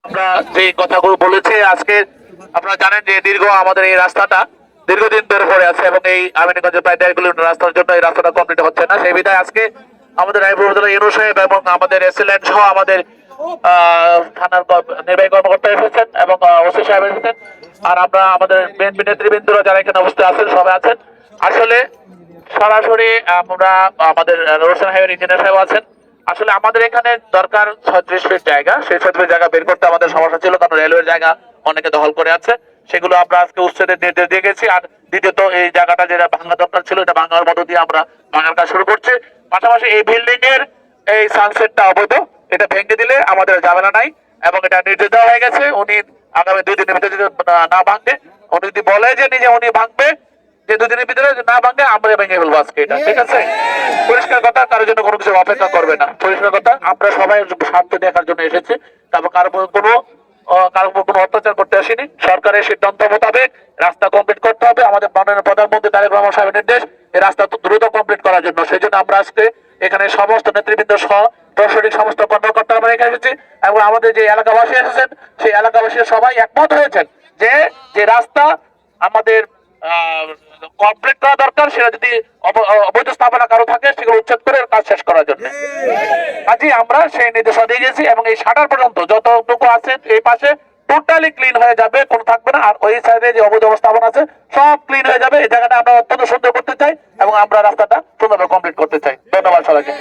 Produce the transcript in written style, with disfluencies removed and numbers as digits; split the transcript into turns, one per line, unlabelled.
আমরা যে কথাগুলো বলেছি আজকে, আপনারা জানেন যে আমাদের এই রাস্তাটা দীর্ঘদিন ধরে পড়ে আছে এবং এই আমিনগঞ্জের প্রায় 1.5 কিলোমিটার রাস্তার জন্য এই রাস্তাটা কমপ্লিট হচ্ছে না। সেই বিধায় আজকে আমাদের রায়পুর উপজেলা ইউনূস সাহেব এবং আমাদের এসএলএন সহ আমাদের থানার নির্বাহী কর্মকর্তা এসেছেন এবং ওসি সাহেব এসেছেন, আর আমরা আমাদের বিএনপি নেতৃবৃন্দরা যারা এখানে অবস্থায় আছেন সবাই আছেন। আসলে সরাসরি আমরা আমাদের রোশন হাইওয়ে ইঞ্জিনিয়ার সাহেব আছেন। আসলে আমাদের এখানে দরকার 36 ফিট জায়গা, সেই 36 জায়গা বের করতে আমাদের সমস্যা ছিল, কারণ রেলওয়ের জায়গা অনেকে দখল করে আছে। সেগুলো আমরা আজকে উচ্ছেদের নির্দেশ দিয়ে গেছি। আর দ্বিতীয়ত এই জায়গাটা যেটা ভাঙা দরকার ছিল, এটা ভাঙার মধ্য দিয়ে আমরা ভাঙার কাজ শুরু করছি। পাশাপাশি এই বিল্ডিং এর এই সানসেটটা অবৈধ, এটা ভেঙে দিলে আমাদের ঝামেলা নাই এবং এটা নির্দেশ দেওয়া হয়ে গেছে। উনি আগামী 2 দিনের ভিতরে যদি না ভাঙে, উনি যদি বলে যে নিজে উনি ভাঙবে, যে 2 দিনের ভিতরে না ভাঙে আমরা ভেঙে ফেলবো আজকে, এটা ঠিক আছে? পরিষ্কার কথা, কারোর জন্য কোনো কিছু অপেক্ষা করবে না। পরিষ্কার কথা, আমরা সবাই স্বার্থ দেখার জন্য এসেছি, তারপর কারোর উপর কোনো অত্যাচার করতে আসেনি। সরকারের সিদ্ধান্ত মোতাবেক রাস্তা কমপ্লিট করতে হবে। আমাদের মাননীয় প্রধানমন্ত্রী তারেক রহমান সাহেবের নির্দেশ এই রাস্তা দ্রুত কমপ্লিট করার জন্য। সেই জন্য আমরা আজকে এখানে সমস্ত নেতৃবৃন্দ সহ প্রশাসনিক সমস্ত কর্মকর্তা আমরা এখানে এসেছি এবং আমাদের যে এলাকাবাসী এসেছেন সেই এলাকাবাসী সবাই একমত হয়েছেন যে যে রাস্তা আমাদের কমপ্লিট করা দরকার, সেটা যদি অবৈধ স্থাপনা কারো থাকে সেগুলো উচ্ছেদ করে কাজ শেষ করার জন্য আজই আমরা সেই নির্দেশনা দিয়ে গেছি। এবং এই শাটার পর্যন্ত যতটুকু আছে এই পাশে টোটালি ক্লিন হয়ে যাবে, কোনো থাকবে না। আর ওই সাইডে যে অবৈধ স্থাপনা আছে সব ক্লিন হয়ে যাবে। এই জায়গাটা আমরা অত্যন্ত সুন্দর করতে চাই এবং আমরা রাস্তাটা সুন্দরভাবে কমপ্লিট করতে চাই। ধন্যবাদ সবাইকে।